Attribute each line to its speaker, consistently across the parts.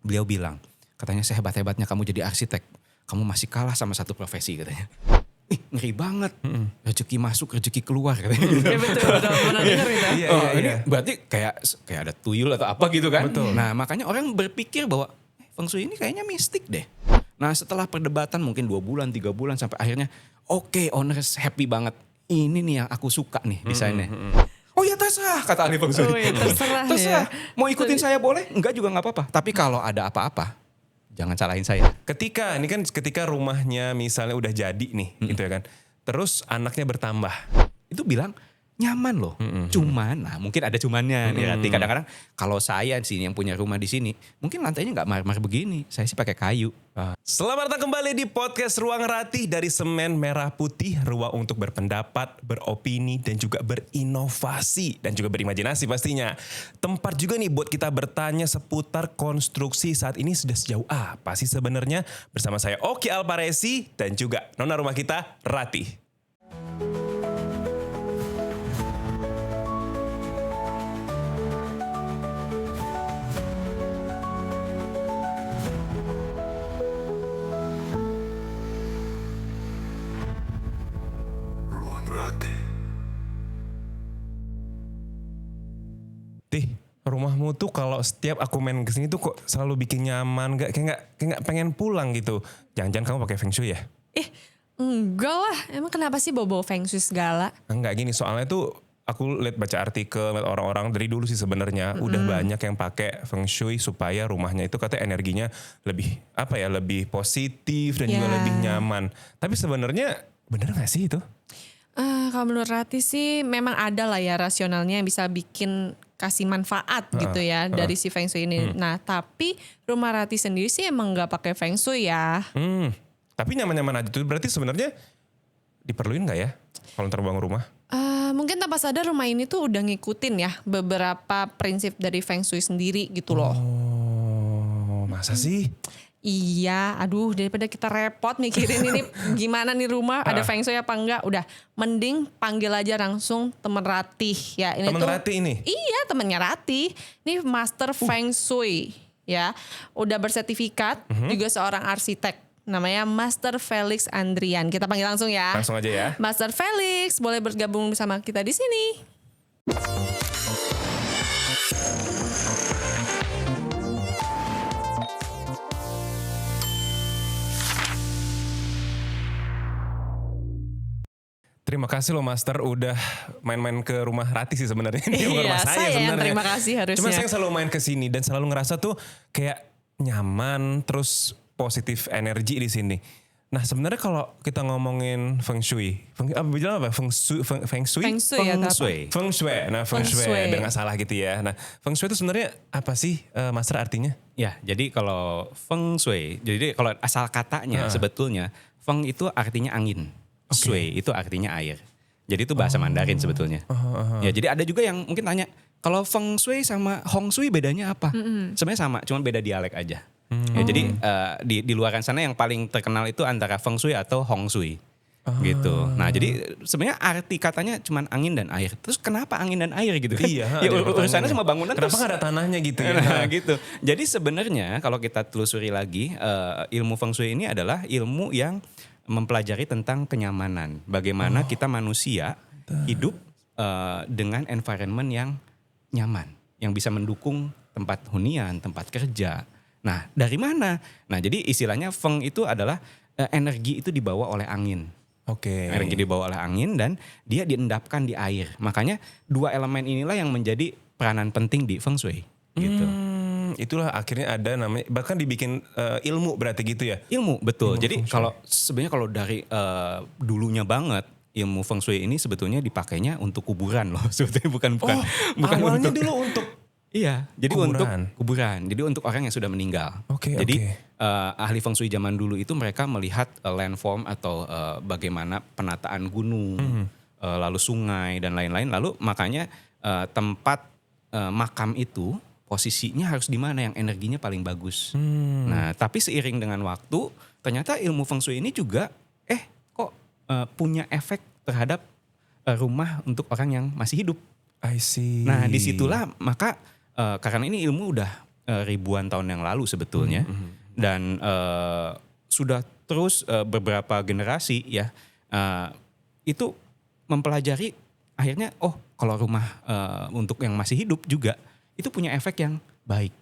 Speaker 1: Beliau bilang, katanya sehebat-hebatnya kamu jadi arsitek, kamu masih kalah sama satu profesi katanya. Ih ngeri banget, rezeki masuk rezeki keluar katanya.
Speaker 2: Ya betul, pernah denger itu.
Speaker 1: Ini berarti kayak ada tuyul atau apa gitu kan.
Speaker 3: Betul.
Speaker 1: Nah makanya orang berpikir bahwa Feng Shui ini kayaknya mistik deh. Nah setelah perdebatan mungkin 2 bulan, 3 bulan sampai akhirnya oke, owners happy banget. Ini nih yang aku suka nih desainnya. Oh ya terserah kata ahli Feng Shui.
Speaker 2: Oh ya terserah
Speaker 1: Terserah,
Speaker 2: ya.
Speaker 1: mau ikutin saya boleh, enggak juga nggak apa-apa. Tapi kalau ada apa-apa, jangan salahin saya.
Speaker 3: Ketika rumahnya misalnya udah jadi nih gitu ya kan. Terus anaknya bertambah.
Speaker 1: Itu bilang nyaman loh. Cuman, nah mungkin ada cumannya nih Rati. Kadang-kadang kalau saya sih yang punya rumah di sini, mungkin lantainya nggak marmer begini. Saya sih pakai kayu.
Speaker 3: Selamat datang kembali di podcast Ruang Ratih dari Semen Merah Putih. Ruang untuk berpendapat, beropini, dan juga berinovasi. Dan juga berimajinasi pastinya. Tempat juga nih buat kita bertanya seputar konstruksi saat ini sudah sejauh apa sih sebenarnya. Bersama saya Oki Alparesi dan juga nona rumah kita Ratih. Tih, rumahmu tuh kalau setiap aku main kesini tuh kok selalu bikin nyaman, kayak nggak pengen pulang gitu. Jangan-jangan kamu pakai Feng Shui ya?
Speaker 2: Enggak lah, emang kenapa sih bawa Feng Shui segala?
Speaker 3: Enggak gini, soalnya tuh aku baca artikel, liat orang-orang dari dulu sih sebenarnya udah banyak yang pakai Feng Shui supaya rumahnya itu katanya energinya lebih lebih positif dan juga
Speaker 2: Ya.
Speaker 3: lebih nyaman. Tapi sebenarnya bener nggak sih itu?
Speaker 2: Kalau menurut Rati sih memang ada lah ya rasionalnya yang bisa bikin kasih manfaat gitu ya dari si Feng Shui ini. Nah tapi rumah Rati sendiri sih emang nggak pakai Feng Shui ya.
Speaker 3: Tapi nyaman-nyaman aja tuh berarti sebenarnya diperluin nggak ya kalau terbangun rumah?
Speaker 2: Mungkin tanpa sadar rumah ini tuh udah ngikutin ya beberapa prinsip dari Feng Shui sendiri gitu loh.
Speaker 3: Oh, masa sih?
Speaker 2: Iya, aduh daripada kita repot mikirin ini gimana nih rumah ada Feng Shui apa enggak, udah mending panggil aja langsung temen Ratih ya. Ini
Speaker 3: Temen
Speaker 2: tuh,
Speaker 3: Ratih ini?
Speaker 2: Iya temennya Ratih, ini Master Feng Shui ya, udah bersertifikat juga seorang arsitek, namanya Master Felix Andrian. Kita panggil langsung ya.
Speaker 3: Langsung aja ya.
Speaker 2: Master Felix boleh bergabung bersama kita di sini.
Speaker 3: Terima kasih loh Master udah main-main ke rumah Ratih sih sebenarnya. Ini bukan
Speaker 2: Iya,
Speaker 3: rumah saya
Speaker 2: saya yang
Speaker 3: sebenarnya.
Speaker 2: terima kasih harusnya.
Speaker 3: Cuma saya selalu main ke sini dan selalu ngerasa tuh kayak nyaman terus positif energi di sini. Nah sebenarnya kalau kita ngomongin Feng Shui, bilang apa? Feng Shui?
Speaker 2: Feng Shui atau apa?
Speaker 3: Feng Shui. Nah Feng
Speaker 2: Feng
Speaker 3: Shui,
Speaker 2: Shui.
Speaker 3: biar nggak salah gitu ya. Nah Feng Shui itu sebenarnya apa sih Master artinya?
Speaker 1: Ya, jadi kalau Feng Shui, jadi kalau asal katanya sebetulnya Feng itu artinya angin, Shui itu artinya air. Jadi itu bahasa Mandarin sebetulnya. Ya, jadi ada juga yang mungkin tanya, kalau Feng Shui sama Hong Shui bedanya apa? Sebenarnya sama, cuma beda dialek aja. Ya, jadi di luaran sana yang paling terkenal itu antara Feng Shui atau Hong Shui. Gitu. Nah, jadi sebenarnya arti katanya cuma angin dan air. Terus kenapa angin dan air gitu kan?
Speaker 3: Iya,
Speaker 1: Ya
Speaker 3: ada
Speaker 1: urusannya
Speaker 3: pertanyaannya.
Speaker 1: sama bangunan
Speaker 3: Kenapa
Speaker 1: terus.
Speaker 3: nggak ada tanahnya gitu ya?
Speaker 1: Nah, gitu. Jadi sebenarnya kalau kita telusuri lagi, ilmu Feng Shui ini adalah ilmu yang mempelajari tentang kenyamanan. Bagaimana kita manusia hidup dengan environment yang nyaman, yang bisa mendukung tempat hunian, tempat kerja. Nah, dari mana? Nah, jadi istilahnya Feng itu adalah energi itu dibawa oleh angin.
Speaker 3: Oke.
Speaker 1: Energi dibawa oleh angin dan dia diendapkan di air. Makanya 2 elemen inilah yang menjadi peranan penting di Feng Shui. Gitu.
Speaker 3: Itulah akhirnya ada namanya, bahkan dibikin ilmu berarti gitu ya?
Speaker 1: Ilmu, betul.
Speaker 3: Ilmu
Speaker 1: Jadi
Speaker 3: Feng Shui.
Speaker 1: kalau sebenarnya kalau dari dulunya banget, ilmu Feng Shui ini sebetulnya dipakainya untuk kuburan loh. Sebetulnya bukan
Speaker 3: Awalnya
Speaker 1: untuk,
Speaker 3: dulu untuk
Speaker 1: iya, jadi
Speaker 3: kuburan.
Speaker 1: untuk kuburan. Jadi untuk orang yang sudah meninggal.
Speaker 3: Oke,
Speaker 1: Jadi
Speaker 3: oke.
Speaker 1: ahli Feng Shui zaman dulu itu mereka melihat landform atau bagaimana penataan gunung, lalu sungai dan lain-lain. Lalu makanya tempat makam itu posisinya harus di mana yang energinya paling bagus. Nah, tapi seiring dengan waktu, ternyata ilmu Feng Shui ini juga kok punya efek terhadap rumah untuk orang yang masih hidup.
Speaker 3: I see.
Speaker 1: Nah, disitulah maka karena ini ilmu udah ribuan tahun yang lalu sebetulnya. Dan sudah terus beberapa generasi ya itu mempelajari akhirnya kalau rumah untuk yang masih hidup juga itu punya efek yang baik.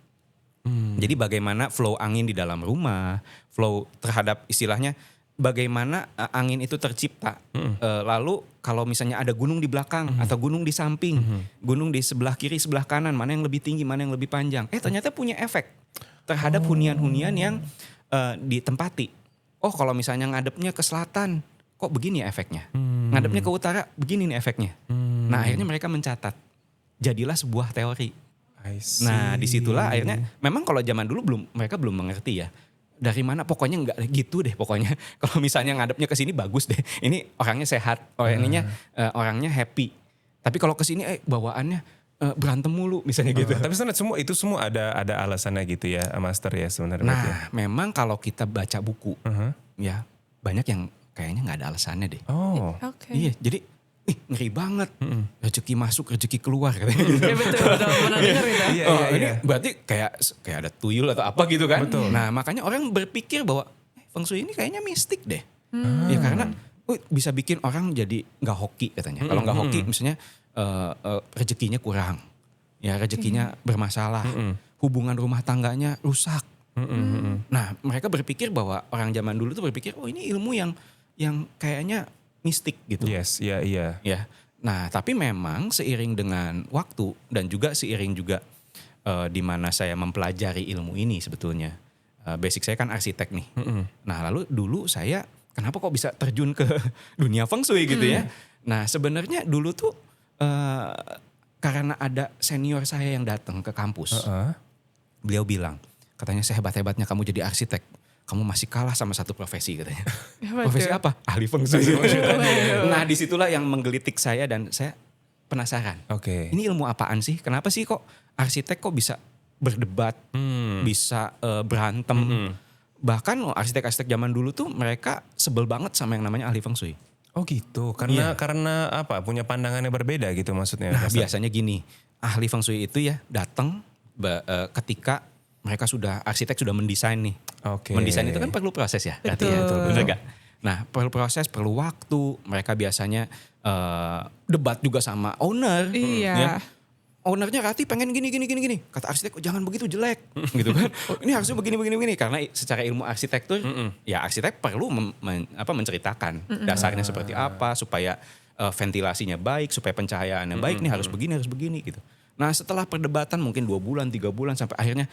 Speaker 1: Jadi bagaimana flow angin di dalam rumah, flow terhadap istilahnya bagaimana angin itu tercipta. Lalu kalau misalnya ada gunung di belakang atau gunung di samping, gunung di sebelah kiri, sebelah kanan, mana yang lebih tinggi, mana yang lebih panjang. Ternyata punya efek terhadap hunian-hunian yang ditempati. Kalau misalnya ngadepnya ke selatan, kok begini ya efeknya. Ngadepnya ke utara, begini nih efeknya. Nah akhirnya mereka mencatat. Jadilah sebuah teori. Nah disitulah akhirnya memang kalau zaman dulu mereka belum mengerti ya. Dari mana pokoknya nggak gitu deh pokoknya. Kalau misalnya ngadepnya ke sini bagus deh. Ini orangnya sehat, orangnya happy. Tapi kalau ke sini bawaannya berantem mulu misalnya gitu.
Speaker 3: Tapi sebenarnya itu semua ada alasannya gitu ya, Master ya sebenarnya.
Speaker 1: Nah memang kalau kita baca buku ya banyak yang kayaknya nggak ada alasannya deh. Iya jadi ngeri banget. Rezeki masuk, rezeki keluar katanya gitu.
Speaker 2: Ya betul, benar dengar itu.
Speaker 1: Ini berarti kayak ada tuyul atau apa gitu kan.
Speaker 3: Betul.
Speaker 1: Nah makanya orang berpikir bahwa Feng Shui ini kayaknya mistik deh. Ya karena bisa bikin orang jadi gak hoki katanya. Kalau gak hoki misalnya rezekinya kurang. Ya rezekinya bermasalah. Hubungan rumah tangganya rusak. Nah mereka berpikir bahwa orang zaman dulu tuh berpikir ini ilmu yang kayaknya mistik gitu.
Speaker 3: Yes, iya.
Speaker 1: Ya. Nah, tapi memang seiring dengan waktu dan juga seiring juga di mana saya mempelajari ilmu ini sebetulnya. Basic saya kan arsitek nih. Nah, lalu dulu saya kenapa kok bisa terjun ke dunia Feng Shui gitu ya. Nah, sebenarnya dulu tuh karena ada senior saya yang datang ke kampus. Beliau bilang, katanya sehebat-hebatnya kamu jadi arsitek. Kamu masih kalah sama satu profesi katanya. Profesi apa? Ahli Feng Shui. Nah disitulah yang menggelitik saya dan saya penasaran. Ini ilmu apaan sih? Kenapa sih kok arsitek kok bisa berdebat, bisa berantem. Bahkan arsitek-arsitek zaman dulu tuh mereka sebel banget sama yang namanya ahli Feng Shui.
Speaker 3: Oh gitu, karena apa? Punya pandangannya berbeda gitu maksudnya.
Speaker 1: Nah biasanya gini, ahli Feng Shui itu ya datang ketika mereka arsitek sudah mendesain nih. Mendesain itu kan perlu proses ya.
Speaker 2: Betul.
Speaker 1: Betul gak? Nah perlu proses, perlu waktu. Mereka biasanya debat juga sama owner.
Speaker 2: Iya.
Speaker 1: Ya. Ownernya Rati pengen gini. Kata arsitek jangan begitu jelek. Gitu kan. Ini harusnya begini. Karena secara ilmu arsitektur ya arsitek perlu menceritakan dasarnya seperti apa. Supaya ventilasinya baik, supaya pencahayaannya baik. Ini harus begini gitu. Nah setelah perdebatan mungkin 2 bulan, 3 bulan sampai akhirnya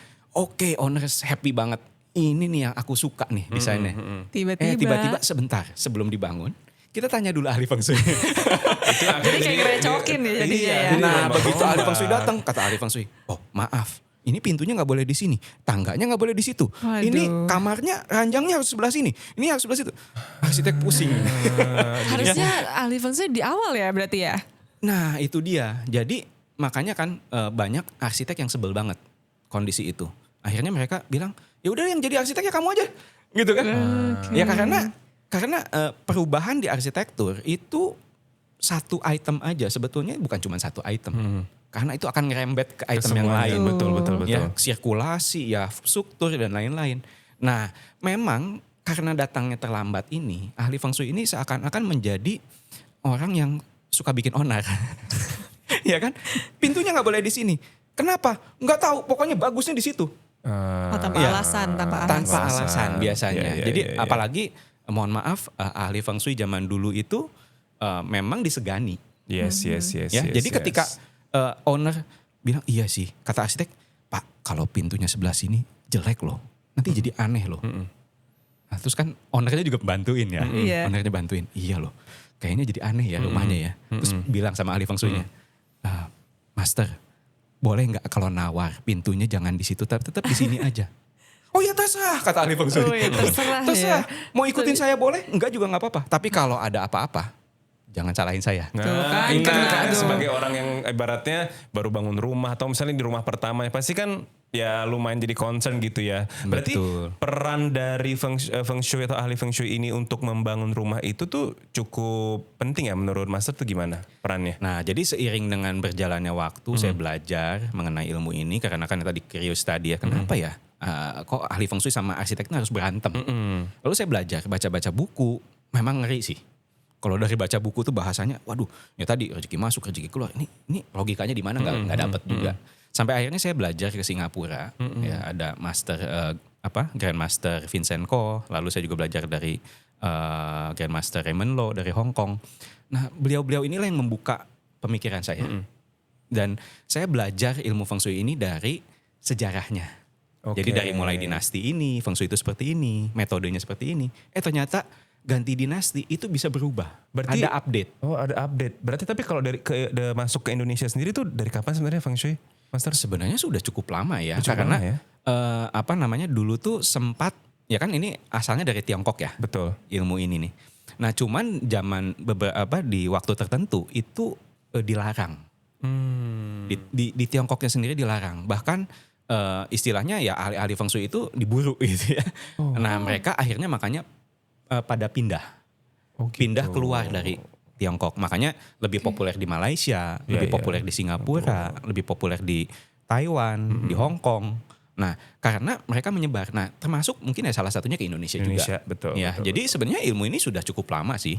Speaker 1: owner happy banget. Ini nih yang aku suka nih desainnya. Tiba-tiba sebentar sebelum dibangun. Kita tanya dulu ahli Feng Shui.
Speaker 2: Jadi kayak ngerecokin ya jadinya ya.
Speaker 1: Nah begitu ahli Feng Shui datang, kata ahli Feng Shui. Maaf, ini pintunya gak boleh di sini. Tangganya gak boleh di situ.
Speaker 2: Waduh.
Speaker 1: Ini kamarnya, ranjangnya harus sebelah sini. Ini harus sebelah situ. Arsitek pusing.
Speaker 2: Harusnya ahli Feng Shui di awal ya berarti ya?
Speaker 1: Nah itu dia. Jadi makanya kan banyak arsitek yang sebel banget kondisi itu. Akhirnya mereka bilang, ya udah yang jadi arsitek ya kamu aja, gitu kan? Ya karena perubahan di arsitektur itu satu item aja sebetulnya bukan cuma satu item. Karena itu akan ngerembet ke item yang lain.
Speaker 3: Betul.
Speaker 1: Ya, sirkulasi, ya struktur dan lain-lain. Nah memang karena datangnya terlambat ini, ahli Feng Shui ini seakan-akan menjadi orang yang suka bikin onar. Ya kan? Pintunya gak boleh di sini. Kenapa? Nggak tahu. Pokoknya bagusnya di situ.
Speaker 2: Tanpa alasan.
Speaker 1: Tanpa alasan biasanya. Jadi apalagi mohon maaf ahli Feng Shui zaman dulu itu memang disegani.
Speaker 3: Yes.
Speaker 1: Jadi ketika owner bilang iya sih. Kata arsitek, Pak kalau pintunya sebelah sini jelek loh. Nanti jadi aneh loh. Nah, terus kan ownernya juga bantuin ya. Ownernya bantuin. Iya loh. Kayaknya jadi aneh ya rumahnya ya. Terus bilang sama ahli Feng Shui-nya. Master, boleh nggak kalau nawar pintunya jangan di situ, tetap di sini aja. Oh ya terserah, kata ahli Feng Shui.
Speaker 2: Terserah.
Speaker 1: Mau ikutin saya boleh? Enggak juga nggak apa-apa. Tapi kalau ada apa-apa, jangan salahin saya.
Speaker 2: Tuh kan,
Speaker 3: Nah,
Speaker 2: aduh.
Speaker 3: sebagai orang yang ibaratnya baru bangun rumah atau misalnya di rumah pertama, pasti kan ya lumayan jadi concern gitu ya. Berarti
Speaker 1: Betul.
Speaker 3: peran dari feng shui atau ahli feng shui ini untuk membangun rumah itu tuh cukup penting ya menurut Master tuh gimana perannya?
Speaker 1: Nah, jadi seiring dengan berjalannya waktu saya belajar mengenai ilmu ini karena kan tadi curious tadi ya, kenapa ya kok ahli feng shui sama arsitek itu harus berantem. Lalu saya belajar, baca-baca buku, memang ngeri sih. Kalau dari baca buku tuh bahasanya, waduh, ya tadi rezeki masuk, rezeki keluar. Ini logikanya di mana nggak dapat juga. Sampai akhirnya saya belajar ke Singapura, ya ada master Grandmaster Vincent Ko, lalu saya juga belajar dari Grandmaster Raymond Lo dari Hong Kong. Nah, beliau-beliau inilah yang membuka pemikiran saya. Dan saya belajar ilmu feng shui ini dari sejarahnya.
Speaker 3: Oke.
Speaker 1: Jadi dari mulai dinasti ini, feng shui itu seperti ini, metodenya seperti ini. Ternyata ganti dinasti itu bisa berubah.
Speaker 3: Berarti
Speaker 1: ada update.
Speaker 3: Oh, ada update. Berarti tapi kalau masuk ke Indonesia sendiri tuh dari kapan sebenarnya feng shui, Master?
Speaker 1: Sebenarnya sudah cukup lama ya.
Speaker 3: Cukup
Speaker 1: karena
Speaker 3: lama ya?
Speaker 1: dulu tuh sempat, ya kan ini asalnya dari Tiongkok ya.
Speaker 3: Betul.
Speaker 1: Ilmu ini nih. Nah cuman zaman di waktu tertentu itu dilarang. Di Tiongkoknya sendiri dilarang. Bahkan istilahnya ya ahli-ahli feng shui itu diburu gitu ya. Nah mereka akhirnya makanya pada pindah.
Speaker 3: Oh, gitu.
Speaker 1: Pindah keluar dari Tiongkok. Makanya lebih populer di Malaysia, lebih populer di Singapura, lebih populer di Taiwan, di Hong Kong. Nah, karena mereka menyebar. Nah, termasuk mungkin ya salah satunya ke Indonesia juga.
Speaker 3: Betul.
Speaker 1: Ya,
Speaker 3: betul,
Speaker 1: jadi sebenarnya ilmu ini sudah cukup lama sih.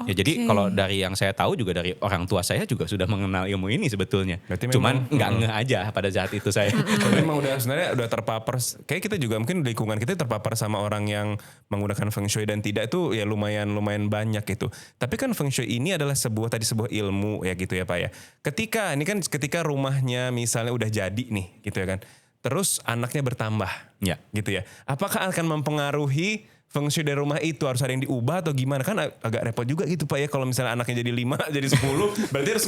Speaker 1: Ya, jadi
Speaker 2: Oke.
Speaker 1: kalau dari yang saya tahu juga dari orang tua saya juga sudah mengenal ilmu ini sebetulnya.
Speaker 3: Berarti
Speaker 1: Cuman
Speaker 3: memang-
Speaker 1: nggak ngeh aja pada saat itu saya.
Speaker 3: Tapi memang sebenarnya udah terpapar, kayak kita juga mungkin di lingkungan kita terpapar sama orang yang menggunakan feng shui dan tidak itu ya lumayan banyak gitu. Tapi kan feng shui ini adalah sebuah ilmu ya gitu ya Pak ya. Ketika rumahnya misalnya udah jadi nih gitu ya kan. Terus anaknya bertambah
Speaker 1: Ya.
Speaker 3: gitu ya. Apakah akan mempengaruhi feng shui dari rumah itu, harus ada yang diubah atau gimana? Kan agak repot juga gitu Pak ya kalau misalnya anaknya jadi 5 jadi 10 berarti harus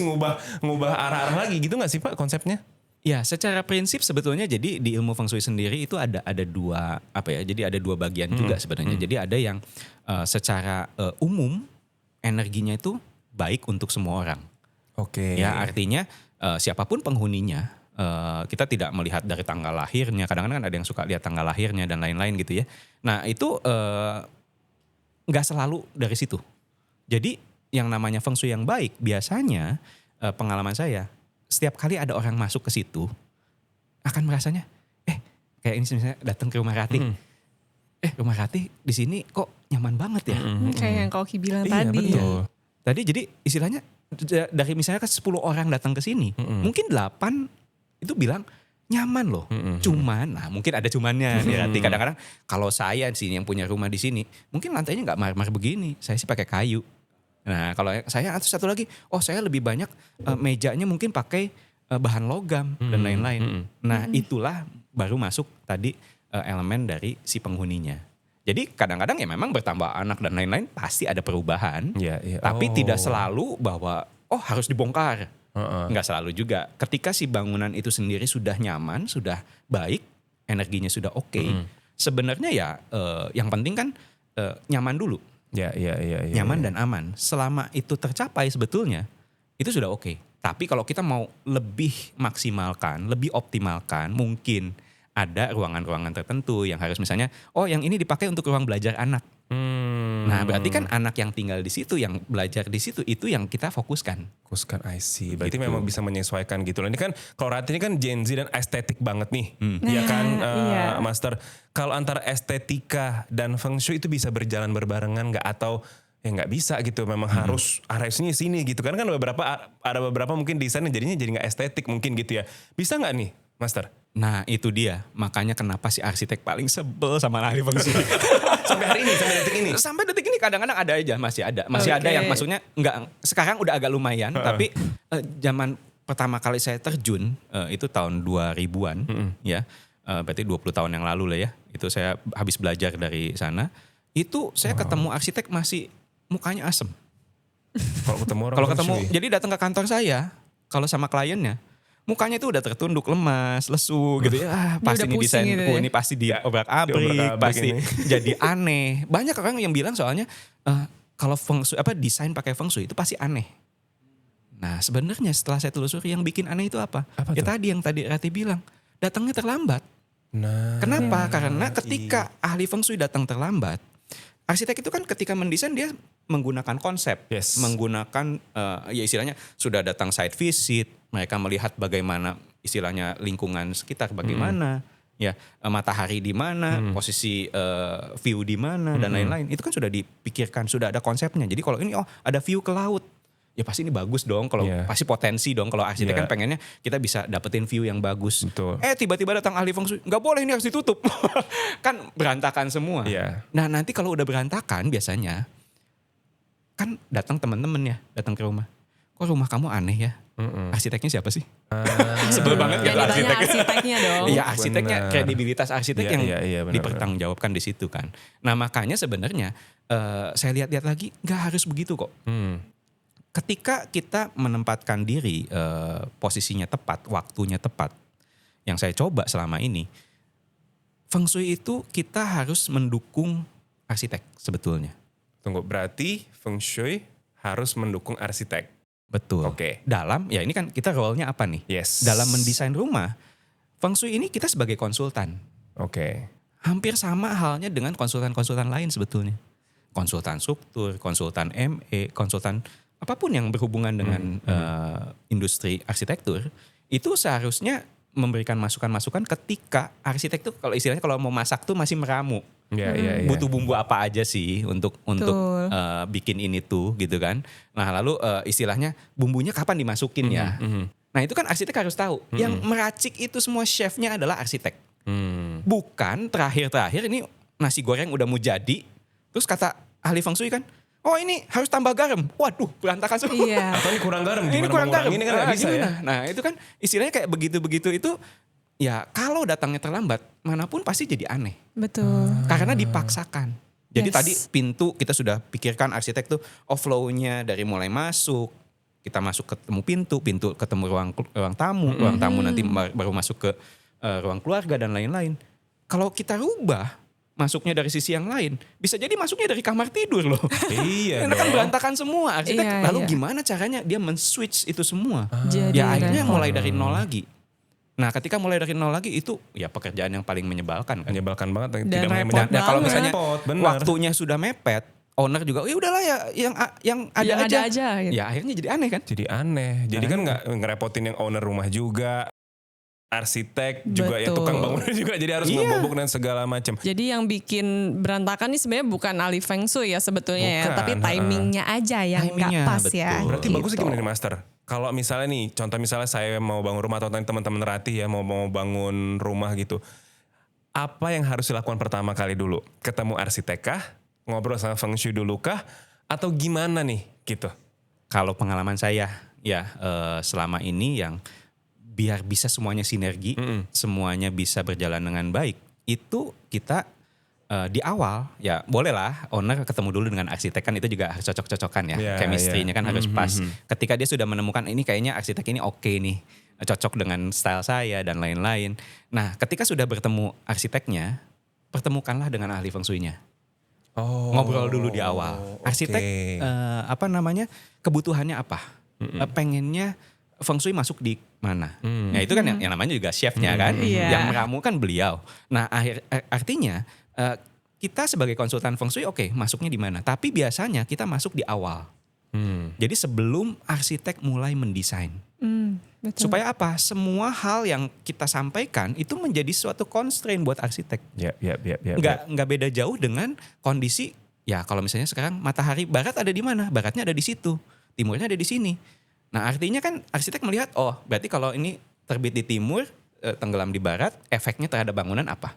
Speaker 3: ngubah arah-arah lagi gitu gak sih Pak konsepnya?
Speaker 1: Ya, secara prinsip sebetulnya jadi di ilmu feng shui sendiri itu ada dua jadi ada dua bagian juga sebenarnya. Jadi ada yang secara umum energinya itu baik untuk semua orang.
Speaker 3: Oke.
Speaker 1: Ya, artinya siapapun penghuninya, kita tidak melihat dari tanggal lahirnya. Kadang-kadang kan ada yang suka lihat tanggal lahirnya dan lain-lain gitu ya. Nah, itu nggak selalu dari situ. Jadi yang namanya feng shui yang baik biasanya pengalaman saya, setiap kali ada orang masuk ke situ akan merasanya, kayak ini misalnya datang ke rumah Ratih. Rumah Ratih di sini kok nyaman banget ya.
Speaker 2: Kayak yang Koki bilang
Speaker 3: Iya,
Speaker 2: tadi.
Speaker 3: betul.
Speaker 1: Tadi jadi istilahnya dari misalnya kan 10 orang datang ke sini, mungkin 8 itu bilang nyaman loh. Cuman, nah mungkin ada cumannya nih Ratih. Kadang-kadang kalau saya di sini yang punya rumah di sini, mungkin lantainya nggak marmer begini. Saya sih pakai kayu. Nah kalau saya satu lagi, saya lebih banyak mejanya mungkin pakai bahan logam dan lain-lain. Nah itulah baru masuk tadi elemen dari si penghuninya. Jadi kadang-kadang ya memang bertambah anak dan lain-lain pasti ada perubahan.
Speaker 3: Iya.
Speaker 1: Tapi
Speaker 3: Oh.
Speaker 1: tidak selalu bahwa harus dibongkar. Nggak selalu juga. Ketika si bangunan itu sendiri sudah nyaman, sudah baik, energinya sudah oke. Sebenarnya ya yang penting kan nyaman dulu.
Speaker 3: Iya.
Speaker 1: Nyaman dan aman. Selama itu tercapai sebetulnya itu sudah oke. Tapi kalau kita mau lebih maksimalkan, lebih optimalkan, mungkin ada ruangan-ruangan tertentu yang harus misalnya, yang ini dipakai untuk ruang belajar anak. Nah berarti kan anak yang tinggal di situ, yang belajar di situ, itu yang kita fokuskan.
Speaker 3: Fokuskan IC. Berarti
Speaker 1: Gitu.
Speaker 3: memang bisa menyesuaikan gitu loh. Ini kan kalau Ratih ini kan Gen Z dan estetik banget nih.
Speaker 2: Nah,
Speaker 3: Iya kan
Speaker 2: iya.
Speaker 3: Master. Kalau antara estetika dan feng shui itu bisa berjalan berbarengan nggak, atau ya nggak bisa gitu, memang harus arahnya sini gitu kan ada beberapa mungkin desain yang jadinya jadi nggak estetik mungkin gitu ya. Bisa nggak nih Master?
Speaker 1: Nah itu dia, makanya kenapa si arsitek paling sebel sama ahli feng shui.
Speaker 3: Sampai hari ini, sampai detik ini.
Speaker 1: Sampai detik ini kadang-kadang ada aja, masih ada
Speaker 2: Oke.
Speaker 1: yang maksudnya nggak, sekarang udah agak lumayan, tapi zaman pertama kali saya terjun itu tahun 2000-an ya, berarti 20 tahun yang lalu lah ya, itu saya habis belajar dari sana, itu saya ketemu arsitek masih mukanya asem.
Speaker 3: Kalau ketemu orang
Speaker 1: Kalau
Speaker 3: feng
Speaker 1: ketemu,
Speaker 3: shui.
Speaker 1: jadi datang ke kantor saya, kalau sama kliennya, mukanya itu udah tertunduk, lemas, lesu gitu ya. Pasti
Speaker 2: udah
Speaker 1: ini
Speaker 2: pusing gitu
Speaker 1: desainku,
Speaker 2: ya.
Speaker 1: ini pasti diobrak-abrik,
Speaker 3: diobrak-abrik
Speaker 1: pasti
Speaker 3: ini.
Speaker 1: jadi aneh. Banyak orang yang bilang soalnya, kalau desain pakai feng shui itu pasti aneh. Nah sebenarnya setelah saya telusuri yang bikin aneh itu apa?
Speaker 3: Apa
Speaker 1: Ya
Speaker 3: tuh?
Speaker 1: tadi yang tadi Rati bilang, datangnya terlambat.
Speaker 3: Nah,
Speaker 1: Kenapa? Karena ketika ahli feng shui datang terlambat, arsitek itu kan ketika mendesain dia menggunakan konsep,
Speaker 3: Yes.
Speaker 1: menggunakan ya istilahnya sudah datang site visit, mereka melihat bagaimana istilahnya lingkungan sekitar bagaimana, ya matahari di mana, posisi view di mana dan lain-lain. Itu kan sudah dipikirkan, sudah ada konsepnya. Jadi kalau ini ada view ke laut, ya pasti ini bagus dong. Kalau
Speaker 3: Yeah.
Speaker 1: pasti potensi dong. Kalau arsitek
Speaker 3: Yeah.
Speaker 1: kan pengennya kita bisa dapetin view yang bagus.
Speaker 3: Betul.
Speaker 1: Tiba-tiba datang ahli feng shui, nggak boleh ini harus ditutup. Kan berantakan semua.
Speaker 3: Iya.
Speaker 1: Nah nanti kalau udah berantakan biasanya kan datang teman-teman ya, datang ke rumah. Kok rumah kamu aneh ya? Arsiteknya siapa sih? Sebel banget
Speaker 2: Yang
Speaker 1: gitu
Speaker 2: ditanya
Speaker 1: arsitek.
Speaker 2: arsiteknya dong.
Speaker 1: Iya arsiteknya,
Speaker 3: Benar.
Speaker 1: kredibilitas arsitek
Speaker 3: Iya,
Speaker 1: yang
Speaker 3: iya, benar,
Speaker 1: dipertanggungjawabkan di situ kan. Nah makanya sebenarnya saya lihat-lihat lagi nggak harus begitu kok. Ketika kita menempatkan diri posisinya tepat, waktunya tepat, yang saya coba selama ini, feng shui itu kita harus mendukung arsitek sebetulnya.
Speaker 3: Tunggu, berarti feng shui harus mendukung arsitek.
Speaker 1: Betul.
Speaker 3: Oke.
Speaker 1: Dalam, ya ini kan kita role-nya apa nih?
Speaker 3: Yes.
Speaker 1: Dalam mendesain rumah, feng shui ini kita sebagai konsultan.
Speaker 3: Oke.
Speaker 1: Hampir sama halnya dengan konsultan-konsultan lain sebetulnya. Konsultan struktur, konsultan ME, konsultan apapun yang berhubungan dengan industri arsitektur, itu seharusnya memberikan masukan-masukan ketika arsitek tuh kalau istilahnya kalau mau masak tuh masih meramu.
Speaker 3: Iya, iya, iya.
Speaker 1: Butuh bumbu apa aja sih untuk
Speaker 2: Betul.
Speaker 1: bikin ini tuh gitu kan. Nah lalu istilahnya bumbunya kapan dimasukin ya. Nah itu kan arsitek harus tahu. Yang meracik itu semua chefnya adalah arsitek. Bukan terakhir-terakhir ini nasi goreng udah mau jadi. Terus kata ahli feng shui kan, oh ini harus tambah garam. Waduh berantakan semua.
Speaker 2: Iya.
Speaker 3: Atau ini kurang garam,
Speaker 1: Ini
Speaker 3: gimana
Speaker 1: kurang garam.
Speaker 3: mengurangi ini kan nggak bisa
Speaker 1: Gimana?
Speaker 3: ya.
Speaker 1: Nah itu kan istilahnya kayak begitu-begitu itu ya kalau datangnya terlambat manapun pasti jadi aneh.
Speaker 2: Betul.
Speaker 1: Karena dipaksakan. Jadi
Speaker 2: Yes.
Speaker 1: tadi pintu kita sudah pikirkan arsitek tuh flow-nya dari mulai masuk. Kita masuk ketemu pintu ketemu ruang tamu nanti baru masuk ke ruang keluarga dan lain-lain. Kalau kita rubah masuknya dari sisi yang lain, bisa jadi masuknya dari kamar tidur loh.
Speaker 3: Iya
Speaker 1: Karena kan
Speaker 3: dong.
Speaker 1: berantakan semua. Arsitek
Speaker 2: Iya,
Speaker 1: lalu
Speaker 2: iya.
Speaker 1: gimana caranya dia men-switch itu semua?
Speaker 2: Jadi
Speaker 1: Ya akhirnya
Speaker 2: repot.
Speaker 1: mulai dari nol lagi. Nah ketika mulai dari nol lagi itu ya pekerjaan yang paling menyebalkan kan.
Speaker 3: Menyebalkan banget.
Speaker 2: Dan
Speaker 3: Tidak
Speaker 2: repot
Speaker 3: menyenangkan.
Speaker 1: Nah kalau
Speaker 2: banget.
Speaker 1: misalnya
Speaker 3: Repot, bener.
Speaker 1: waktunya sudah mepet, owner juga ya udahlah ya yang ada
Speaker 2: Yang
Speaker 1: aja.
Speaker 2: ada aja, gitu.
Speaker 1: Ya akhirnya jadi aneh kan.
Speaker 3: Jadi aneh. Jadi kan nggak ngerepotin yang owner rumah juga. Arsitek juga ya
Speaker 2: Betul.
Speaker 3: tukang bangunan juga. Jadi harus
Speaker 1: Iya.
Speaker 3: ngebobok dan segala macam.
Speaker 2: Jadi yang bikin berantakan nih sebenarnya bukan ahli feng shui ya sebetulnya ya,
Speaker 3: Bukan,
Speaker 2: tapi timingnya aja yang nggak
Speaker 1: Timingnya,
Speaker 2: pas
Speaker 1: betul.
Speaker 2: ya.
Speaker 3: Berarti
Speaker 2: gitu.
Speaker 3: bagusnya gimana nih Master? Kalau misalnya nih, contoh misalnya saya mau bangun rumah atau teman-teman Rati ya mau bangun rumah gitu. Apa yang harus dilakukan pertama kali dulu? Ketemu arsitek kah? Ngobrol sama feng shui dulu kah? Atau gimana nih gitu?
Speaker 1: Kalau pengalaman saya ya selama ini yang biar bisa semuanya sinergi, semuanya bisa berjalan dengan baik, itu kita di awal ya bolehlah owner ketemu dulu dengan arsitek kan itu juga harus cocok-cocokan ya,
Speaker 3: Ya,
Speaker 1: chemistry-nya
Speaker 3: ya.
Speaker 1: kan harus pas. Ketika dia sudah menemukan ini kayaknya arsitek ini oke nih, cocok dengan style saya dan lain-lain. Nah ketika sudah bertemu arsiteknya, pertemukanlah dengan ahli feng shui-nya.
Speaker 3: Oh,
Speaker 1: Ngobrol dulu di awal. Arsitek kebutuhannya apa? Pengennya feng shui masuk di mana? Nah itu kan yang namanya juga chefnya kan,
Speaker 2: Iya.
Speaker 1: yang meramu kan beliau. Nah artinya kita sebagai konsultan feng shui oke, masuknya di mana? Tapi biasanya kita masuk di awal. Jadi sebelum arsitek mulai mendesain.
Speaker 2: Betul.
Speaker 1: Supaya apa? Semua hal yang kita sampaikan itu menjadi suatu constraint buat arsitek.
Speaker 3: Ya.
Speaker 1: Nggak beda jauh dengan kondisi ya kalau misalnya sekarang matahari barat ada di mana? Baratnya ada di situ, timurnya ada di sini. Nah artinya kan arsitek melihat oh berarti kalau ini terbit di timur, tenggelam di barat, efeknya terhadap bangunan apa?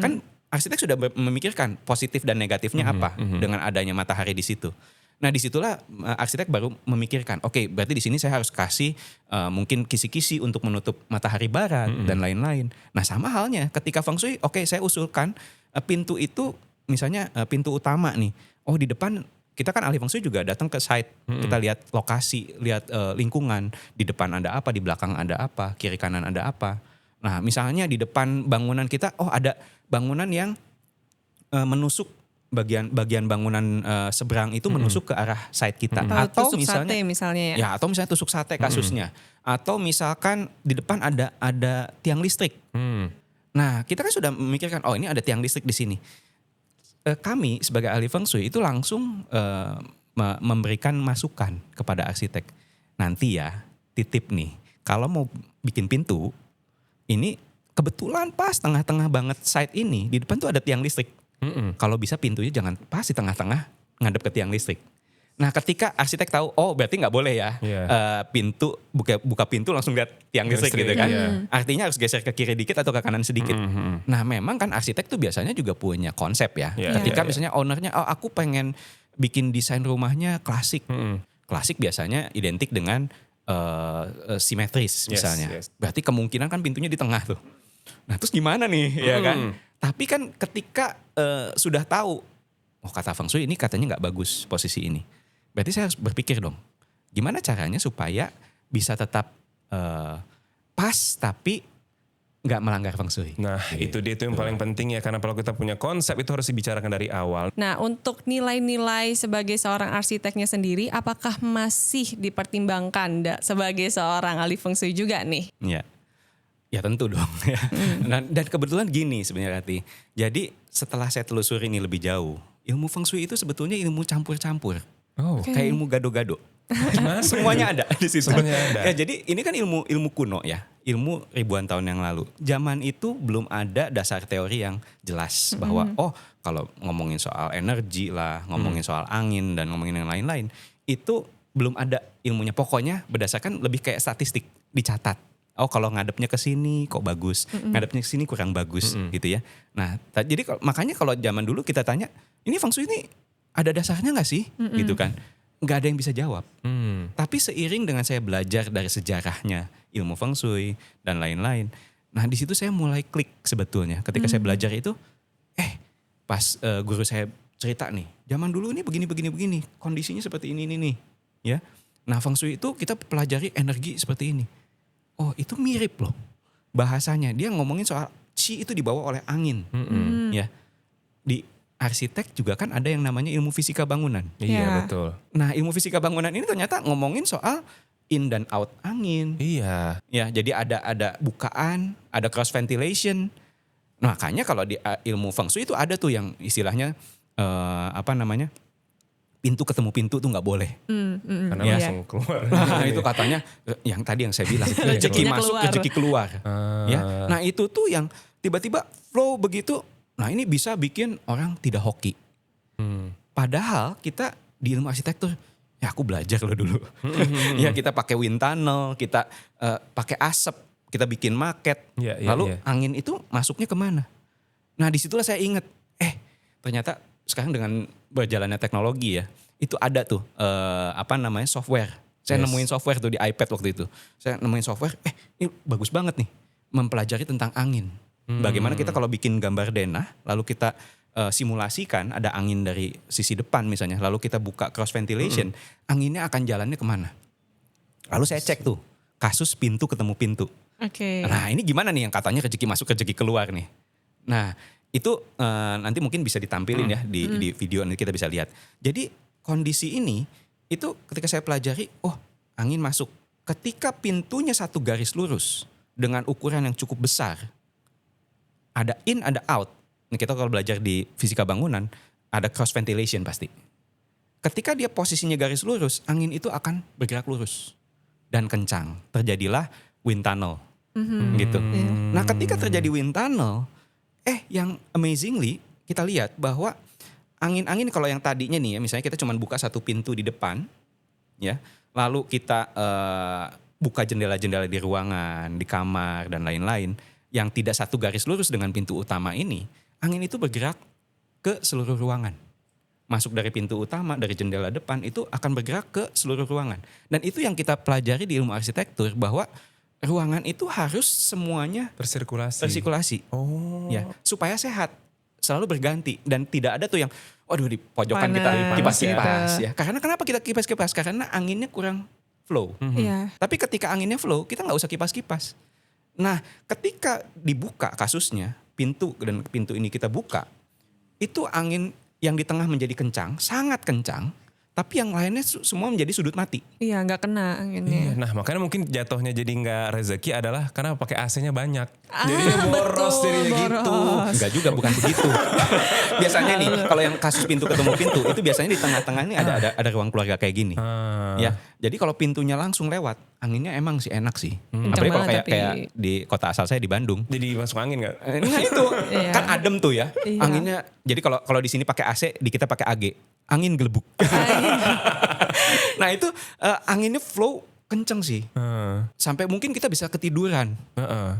Speaker 1: Kan arsitek sudah memikirkan positif dan negatifnya apa dengan adanya matahari di situ. Nah disitulah arsitek baru memikirkan, oke berarti di sini saya harus kasih mungkin kisi-kisi untuk menutup matahari barat dan lain-lain. Nah sama halnya ketika feng shui, oke saya usulkan pintu itu misalnya pintu utama nih, oh di depan kita kan ahli feng shui juga datang ke site, kita lihat lokasi, lihat lingkungan, di depan ada apa, di belakang ada apa, kiri kanan ada apa. Nah misalnya di depan bangunan kita, oh ada bangunan yang menusuk bagian bangunan seberang itu menusuk ke arah side kita.
Speaker 2: Atau tusuk
Speaker 1: misalnya
Speaker 2: sate misalnya ya.
Speaker 1: ya atau misalnya tusuk sate kasusnya. Atau misalkan di depan ada tiang listrik. Nah, kita kan sudah memikirkan oh ini ada tiang listrik di sini. Kami sebagai ahli feng shui itu langsung memberikan masukan kepada arsitek. Nanti ya, titip nih, kalau mau bikin pintu, ini kebetulan pas tengah-tengah banget site ini, di depan tuh ada tiang listrik. Kalau bisa pintunya jangan pas di tengah-tengah ngadep ke tiang listrik. Nah, ketika arsitek tahu, oh berarti nggak boleh ya pintu buka pintu langsung lihat tiang listrik gitu kan. Artinya harus geser ke kiri dikit atau ke kanan sedikit. Nah, memang kan arsitek tuh biasanya juga punya konsep ya. Ketika misalnya ownernya, oh aku pengen bikin desain rumahnya klasik. Klasik biasanya identik dengan simetris misalnya. Berarti kemungkinan kan pintunya di tengah tuh. Nah, terus gimana nih ya kan? Tapi kan ketika sudah tahu, oh kata feng shui ini katanya nggak bagus posisi ini. Berarti saya harus berpikir dong, gimana caranya supaya bisa tetap pas tapi nggak melanggar feng shui.
Speaker 3: Nah itu dia itu yang paling penting ya, karena kalau kita punya konsep itu harus dibicarakan dari awal.
Speaker 2: Nah, untuk nilai-nilai sebagai seorang arsiteknya sendiri, apakah masih dipertimbangkan sebagai seorang ahli feng shui juga nih?
Speaker 1: Ya tentu dong. Dan kebetulan gini sebenarnya Rati. Jadi setelah saya telusuri ini lebih jauh, ilmu feng shui itu sebetulnya ilmu campur-campur. Kayak ilmu gado-gado. Semuanya ada di situ. Ya, jadi ini kan ilmu kuno ya, ilmu ribuan tahun yang lalu. Zaman itu belum ada dasar teori yang jelas bahwa oh kalau ngomongin soal energi lah, ngomongin soal angin dan ngomongin yang lain-lain, itu belum ada ilmunya. Pokoknya berdasarkan lebih kayak statistik, dicatat. Oh kalau ngadepnya ke sini kok bagus, ngadepnya ke sini kurang bagus gitu ya. Nah jadi makanya kalau zaman dulu kita tanya, ini feng shui ini ada dasarnya nggak sih, gitu kan? Nggak ada yang bisa jawab. Tapi seiring dengan saya belajar dari sejarahnya ilmu feng shui dan lain-lain, nah di situ saya mulai klik sebetulnya. Ketika saya belajar itu, pas guru saya cerita nih, zaman dulu ini begini, kondisinya seperti ini nih, ya. Nah feng shui itu kita pelajari energi seperti ini. Oh itu mirip loh bahasanya. Dia ngomongin soal qi itu dibawa oleh angin. Ya. Di arsitek juga kan ada yang namanya ilmu fisika bangunan.
Speaker 3: Iya betul.
Speaker 1: Nah ilmu fisika bangunan ini ternyata ngomongin soal in dan out angin.
Speaker 3: Iya.
Speaker 1: Ya jadi ada bukaan, ada cross ventilation. Nah, makanya kalau di ilmu feng shui itu ada tuh yang istilahnya pintu ketemu pintu tuh nggak boleh.
Speaker 3: Karena langsung keluar.
Speaker 1: Nah, itu katanya yang tadi yang saya bilang, rezeki masuk, rezeki keluar. Ya. Nah, itu tuh yang tiba-tiba flow begitu. Nah, ini bisa bikin orang tidak hoki. Padahal kita di ilmu arsitektur, ya aku belajar loh dulu. Ya kita pakai wind tunnel, kita pakai asap, kita bikin maket. Lalu angin itu masuknya kemana? Nah, disitulah saya ingat, ternyata sekarang dengan berjalannya teknologi ya, itu ada tuh software. Saya nemuin software tuh di iPad waktu itu. Saya nemuin software, ini bagus banget nih, mempelajari tentang angin. Bagaimana kita kalau bikin gambar denah, lalu kita simulasikan ada angin dari sisi depan misalnya, lalu kita buka cross ventilation, anginnya akan jalannya kemana? Lalu saya cek tuh, kasus pintu ketemu pintu. Nah ini gimana nih yang katanya rezeki masuk, rezeki keluar nih. Nah itu nanti mungkin bisa ditampilin ya di video, nanti kita bisa lihat. Jadi kondisi ini itu ketika saya pelajari, oh angin masuk. Ketika pintunya satu garis lurus dengan ukuran yang cukup besar, ada in, ada out. Ini kita kalau belajar di fisika bangunan, ada cross ventilation pasti. Ketika dia posisinya garis lurus, angin itu akan bergerak lurus dan kencang. Terjadilah wind tunnel, gitu. Nah ketika terjadi wind tunnel, yang amazingly kita lihat bahwa angin-angin kalau yang tadinya nih ya, misalnya kita cuma buka satu pintu di depan, ya, lalu kita buka jendela-jendela di ruangan, di kamar dan lain-lain, yang tidak satu garis lurus dengan pintu utama ini, angin itu bergerak ke seluruh ruangan. Masuk dari pintu utama, dari jendela depan, itu akan bergerak ke seluruh ruangan. Dan itu yang kita pelajari di ilmu arsitektur, bahwa ruangan itu harus semuanya tersirkulasi. Ya, supaya sehat, selalu berganti. Dan tidak ada tuh yang, waduh di pojokan kita kipas-kipas. Ya. Karena kenapa kita kipas-kipas? Karena anginnya kurang flow. Tapi ketika anginnya flow, kita nggak usah kipas-kipas. Nah, ketika dibuka kasusnya, pintu ini kita buka, itu angin yang di tengah menjadi kencang, sangat kencang, tapi yang lainnya semua menjadi sudut mati.
Speaker 2: Iya, nggak kena anginnya.
Speaker 3: Nah makanya mungkin jatuhnya jadi nggak rezeki adalah karena pakai AC-nya banyak. Jadinya boros
Speaker 2: betul,
Speaker 3: jadinya gitu.
Speaker 2: boros.
Speaker 1: Enggak juga, bukan begitu. Biasanya nih kalau yang kasus pintu ketemu pintu itu biasanya di tengah-tengah ini ada ruang keluarga kayak gini. Ya, jadi kalau pintunya langsung lewat, anginnya emang sih enak sih. Apalagi kalau
Speaker 2: banget,
Speaker 1: kayak di kota asal saya di Bandung.
Speaker 3: Jadi masuk angin nggak?
Speaker 1: Nah itu
Speaker 2: Iya.
Speaker 1: kan adem tuh ya.
Speaker 2: Iya.
Speaker 1: Anginnya. Jadi kalau di sini pakai AC, di kita pakai AG. Angin gelebuk. Nah itu anginnya flow kenceng sih. Sampai mungkin kita bisa ketiduran.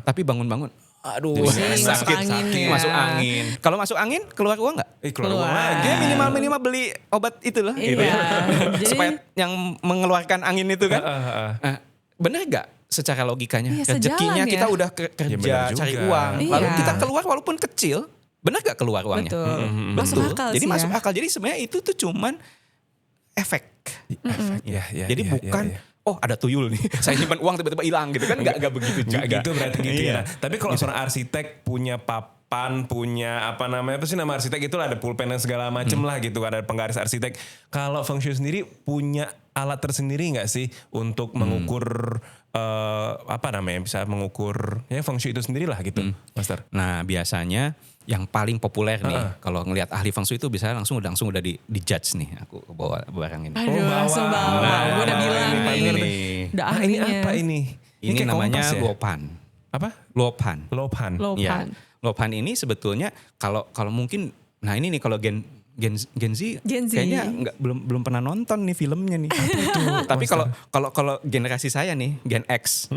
Speaker 1: Tapi bangun-bangun, aduh
Speaker 2: Pusing, masuk
Speaker 1: sakit,
Speaker 2: angin
Speaker 1: sakit.
Speaker 2: ya.
Speaker 1: Masuk angin. Kalau masuk angin keluar uang nggak?
Speaker 3: Keluar uang
Speaker 2: Keluar.
Speaker 3: lagi.
Speaker 1: Dia minimal beli obat itu loh.
Speaker 2: Iya.
Speaker 1: Gitu ya.
Speaker 2: Jadi-
Speaker 1: Supaya yang mengeluarkan angin itu kan. Nah, bener gak secara logikanya?
Speaker 2: Iya,
Speaker 1: Rezekinya
Speaker 2: sejalan ya.
Speaker 1: kita udah kerja
Speaker 3: bener
Speaker 1: cari
Speaker 3: juga.
Speaker 1: uang.
Speaker 2: Iya.
Speaker 1: Lalu kita keluar walaupun kecil. Bener gak keluar uangnya?
Speaker 2: Betul. Masuk
Speaker 1: Betul.
Speaker 2: akal
Speaker 1: Jadi
Speaker 2: sih
Speaker 1: masuk
Speaker 2: ya.
Speaker 1: akal. Jadi sebenarnya itu tuh cuman efek.
Speaker 3: Iya,
Speaker 1: Jadi bukan oh ada tuyul nih. Saya nyimpan uang tiba-tiba hilang gitu kan. Enggak begitu juga.
Speaker 3: Nggak gitu berarti gitu
Speaker 1: Iya.
Speaker 3: ya. Nah, tapi kalau seorang arsitek punya papan, punya apa namanya, apa sih nama arsitek itu ada pulpen dan segala macem lah gitu. Ada penggaris arsitek. Kalau Feng Shui sendiri punya alat tersendiri nggak sih untuk mengukur apa namanya, bisa mengukur ya Feng Shui itu sendiri lah gitu, Master.
Speaker 1: Nah biasanya yang paling populer nih kalau ngelihat ahli feng shui itu bisa langsung udah di judge nih aku bawa barang ini.
Speaker 2: Aduh, langsung bawa. Gue udah bilang
Speaker 1: ini
Speaker 2: nih.
Speaker 1: partner nih.
Speaker 2: Udah
Speaker 3: Ah, ini
Speaker 2: ahlinya.
Speaker 3: apa ini?
Speaker 1: Ini
Speaker 3: kayak
Speaker 1: namanya
Speaker 3: kompas ya?
Speaker 1: luopan.
Speaker 3: Apa?
Speaker 1: Luopan.
Speaker 3: Lopan.
Speaker 2: Lopan.
Speaker 1: Ya. Luopan ini sebetulnya kalau mungkin nah ini nih kalau Gen Z kayaknya belum pernah nonton nih filmnya nih. Tapi kalau generasi saya nih Gen X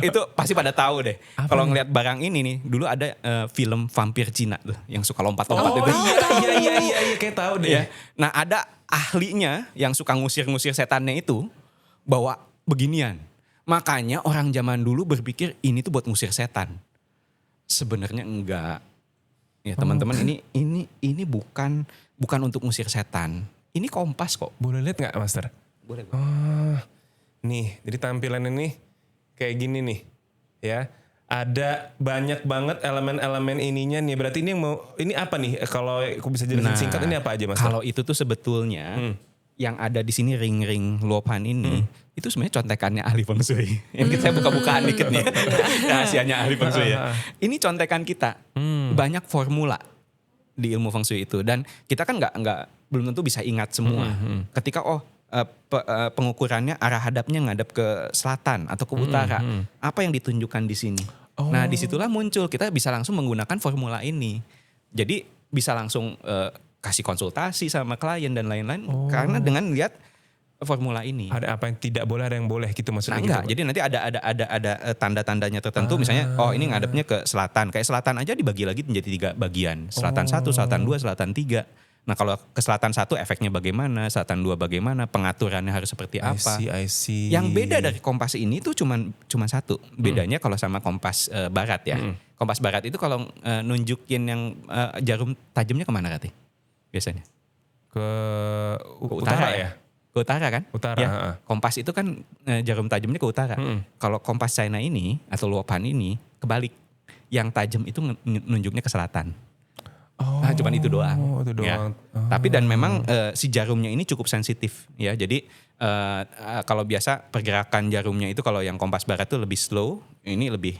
Speaker 1: itu pasti pada tahu deh. Kalau ngelihat barang ini nih dulu ada film vampir Cina tuh yang suka lompat-lompat itu.
Speaker 3: Iya, kayak tahu deh.
Speaker 1: Iya. Nah ada ahlinya yang suka ngusir-ngusir setannya itu bawa beginian. Makanya orang zaman dulu berpikir ini tuh buat ngusir setan. Sebenarnya enggak. Ya teman-teman ini bukan untuk ngusir setan. Ini kompas kok.
Speaker 3: Boleh lihat nggak, Master?
Speaker 1: Boleh.
Speaker 3: Nih, jadi tampilan ini kayak gini nih, ya. Ada banyak banget elemen-elemen ininya nih. Berarti ini apa nih? Kalau aku bisa jelasin singkat ini apa aja, Master?
Speaker 1: Kalau itu tuh sebetulnya yang ada di sini ring-ring luopan ini itu sebenarnya contekannya ahli feng shui. Yang saya buka-bukaan dikit nih. Rahasianya ahli feng shui ya. Ini contekan kita. Banyak formula di ilmu feng shui itu dan kita kan nggak belum tentu bisa ingat semua. Ketika pengukurannya arah hadapnya ngadap ke selatan atau ke utara, apa yang ditunjukkan di sini? Nah disitulah muncul kita bisa langsung menggunakan formula ini. Jadi bisa langsung kasih konsultasi sama klien dan lain-lain karena dengan lihat formula ini.
Speaker 3: Ada apa yang tidak boleh, ada yang boleh gitu maksudnya.
Speaker 1: Nah enggak,
Speaker 3: gitu.
Speaker 1: jadi nanti ada tanda-tandanya tertentu misalnya ini ngadepnya ke selatan. Kayak selatan aja dibagi lagi menjadi 3 bagian. Selatan 1, selatan 2, selatan 3. Nah kalau ke selatan 1 efeknya bagaimana, selatan 2 bagaimana, pengaturannya harus seperti apa.
Speaker 3: I see.
Speaker 1: Yang beda dari kompas ini tuh cuman satu. Bedanya kalau sama kompas barat ya. Kompas barat itu kalau nunjukin yang jarum tajamnya kemana Rati? Biasanya?
Speaker 3: Ke
Speaker 1: Utara ya? Ke utara kan?
Speaker 3: Utara,
Speaker 1: Ya.
Speaker 3: heeh.
Speaker 1: Kompas itu kan jarum tajamnya ke utara. Kalau kompas China ini atau luopan ini kebalik. Yang tajam itu nunjuknya ke selatan. Nah, cuman itu doang.
Speaker 3: Itu doang.
Speaker 1: Ya. Tapi dan memang si jarumnya ini cukup sensitif ya. Jadi kalau biasa pergerakan jarumnya itu kalau yang kompas barat itu lebih slow, ini lebih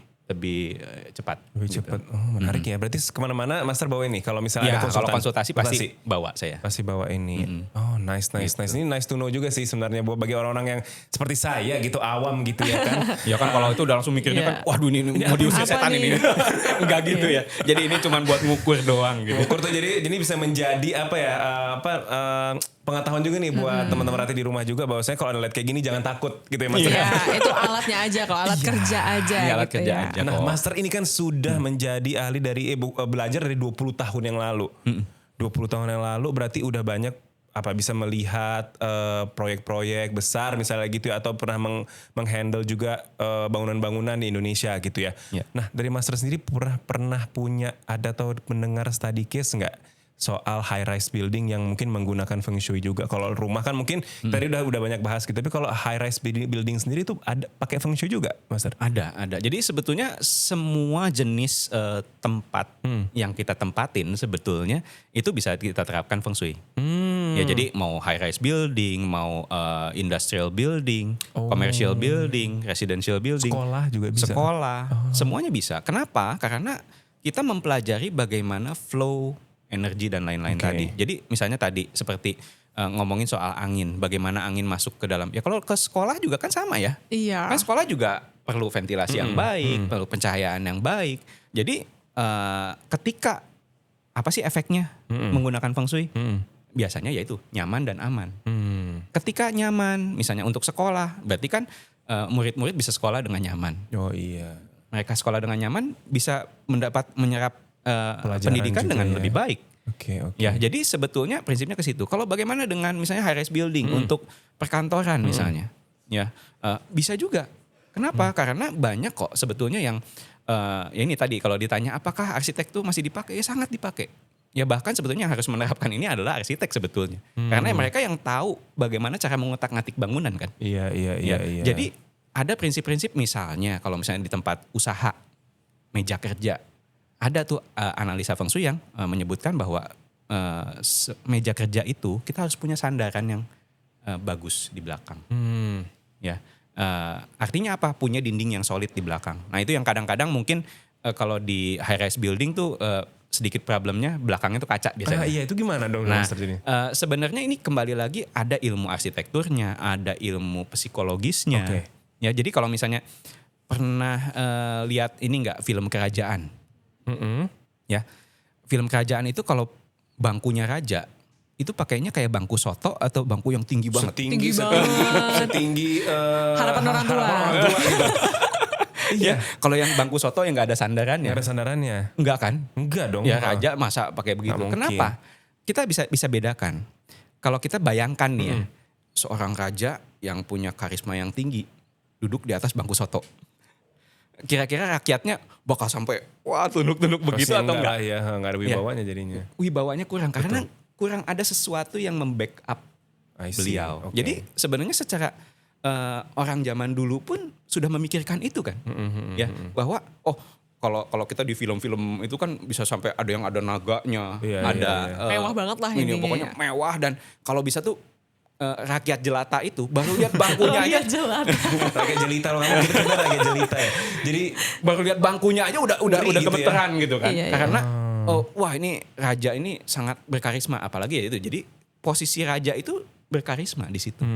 Speaker 1: cepat.
Speaker 3: Lebih cepat. Oh, menarik ya. Berarti kemana-mana Master bawa ini. Kalau misalnya
Speaker 1: Ya,
Speaker 3: ada
Speaker 1: kalau
Speaker 3: konsultan.
Speaker 1: konsultasi pasti bawa saya.
Speaker 3: Pasti bawa ini. Oh, nice. Ini nice to know juga sih sebenarnya buat bagi orang-orang yang seperti saya gitu, awam gitu ya kan.
Speaker 1: Ya kan kalau itu udah langsung mikirnya kan, waduh ini mau diusir
Speaker 2: apa
Speaker 1: setan
Speaker 2: nih?
Speaker 1: ini. Enggak gitu ya. Jadi ini cuma buat ngukur doang gitu.
Speaker 3: Ukur tuh jadi bisa menjadi apa ya? Pengetahuan juga nih buat teman-teman Rati di rumah juga bahwa saya kalau ada lihat kayak gini jangan takut gitu ya Master.
Speaker 2: Ya, itu alatnya aja kok, alat kerja aja
Speaker 1: Iya, alat
Speaker 2: gitu
Speaker 1: kerja
Speaker 2: ya.
Speaker 1: aja.
Speaker 3: Nah,
Speaker 1: kok.
Speaker 3: Master ini kan sudah menjadi ahli dari belajar dari 20 tahun yang lalu. 20 tahun yang lalu berarti udah banyak bisa melihat proyek-proyek besar misalnya gitu ya, atau pernah menghandle juga bangunan-bangunan di Indonesia gitu ya.
Speaker 1: Ya.
Speaker 3: Nah, dari Master sendiri pernah punya ada atau mendengar study case nggak soal high rise building yang mungkin menggunakan feng shui juga. Kalau rumah kan mungkin tadi udah banyak bahas gitu. Tapi kalau high rise building sendiri tuh ada pakai feng shui juga, Master?
Speaker 1: Ada. Jadi sebetulnya semua jenis tempat yang kita tempatin sebetulnya itu bisa kita terapkan feng shui. Ya jadi mau high rise building, mau industrial building, commercial building, residential building,
Speaker 3: Sekolah juga bisa.
Speaker 1: Semuanya bisa. Kenapa? Karena kita mempelajari bagaimana flow energi dan lain-lain tadi. Jadi misalnya tadi seperti ngomongin soal angin, bagaimana angin masuk ke dalam. Ya kalau ke sekolah juga kan sama ya.
Speaker 2: Iya.
Speaker 1: Kan sekolah juga perlu ventilasi yang baik, perlu pencahayaan yang baik. Jadi ketika apa sih efeknya menggunakan feng shui? Biasanya yaitu nyaman dan aman. Ketika nyaman, misalnya untuk sekolah, berarti kan murid-murid bisa sekolah dengan nyaman.
Speaker 3: Oh iya.
Speaker 1: Mereka sekolah dengan nyaman bisa menyerap pendidikan
Speaker 3: juga
Speaker 1: dengan
Speaker 3: ya.
Speaker 1: lebih baik.
Speaker 3: Oke.
Speaker 1: Ya, jadi sebetulnya prinsipnya ke situ. Kalau bagaimana dengan misalnya high rise building untuk perkantoran misalnya, ya bisa juga. Kenapa? Karena banyak kok sebetulnya yang ya ini tadi kalau ditanya apakah arsitek tuh masih dipakai? Ya sangat dipakai. Ya bahkan sebetulnya yang harus menerapkan ini adalah arsitek sebetulnya. Karena mereka yang tahu bagaimana cara mengotak-ngatik bangunan kan.
Speaker 3: Iya.
Speaker 1: Jadi ada prinsip-prinsip misalnya kalau misalnya di tempat usaha, meja kerja, ada tuh analisa feng shui yang menyebutkan bahwa meja kerja itu kita harus punya sandaran yang bagus di belakang. Ya, artinya apa? Punya dinding yang solid di belakang. Nah itu yang kadang-kadang mungkin kalau di high rise building tuh sedikit problemnya belakangnya tuh kaca biasanya.
Speaker 3: Iya itu gimana dong
Speaker 1: Nah,
Speaker 3: Master ini?
Speaker 1: sebenarnya ini kembali lagi ada ilmu arsitekturnya, ada ilmu psikologisnya.
Speaker 3: Oke.
Speaker 1: Ya, jadi kalau misalnya pernah lihat ini enggak film kerajaan? Ya, film kerajaan itu kalau bangkunya raja itu pakainya kayak bangku soto atau bangku yang tinggi banget.
Speaker 2: Tinggi banget.
Speaker 3: Setinggi
Speaker 2: Harapan orang tua.
Speaker 3: gitu.
Speaker 1: Ya, kalau yang bangku soto yang nggak ada sandarannya.
Speaker 3: Nggak ada sandarannya.
Speaker 1: Enggak kan?
Speaker 3: Enggak dong.
Speaker 1: Ya raja masa pakai begitu.
Speaker 3: Nggak mungkin.
Speaker 1: Kenapa? Kita bisa bedakan. Kalau kita bayangkan nih ya, seorang raja yang punya karisma yang tinggi duduk di atas bangku soto. Kira-kira rakyatnya bakal sampai wah tunduk-tunduk begitu
Speaker 3: Pasti
Speaker 1: atau enggak?
Speaker 3: Ya, enggak ada wibawanya jadinya.
Speaker 1: Wibawanya kurang karena kurang ada sesuatu yang membackup
Speaker 3: I see.
Speaker 1: beliau.
Speaker 3: Oke.
Speaker 1: Jadi sebenarnya secara orang zaman dulu pun sudah memikirkan itu kan, ya bahwa kalau kita di film-film itu kan bisa sampai ada yang ada naganya,
Speaker 3: Iya,
Speaker 1: ada
Speaker 3: iya.
Speaker 2: Mewah banget lah
Speaker 1: ini
Speaker 2: intinya
Speaker 1: pokoknya
Speaker 2: ya.
Speaker 1: mewah dan kalau bisa tuh rakyat jelata itu baru lihat bangkunya aja,
Speaker 2: Jelas.
Speaker 3: Rakyat jelita loh kamu kita kan rakyat jelita ya. Jadi
Speaker 1: baru lihat bangkunya aja udah
Speaker 3: Ngeri gitu
Speaker 1: gemeteran gitu kan,
Speaker 2: Iya, iya.
Speaker 1: karena wah ini raja ini sangat berkarisma apalagi ya itu jadi posisi raja itu berkarisma di situ.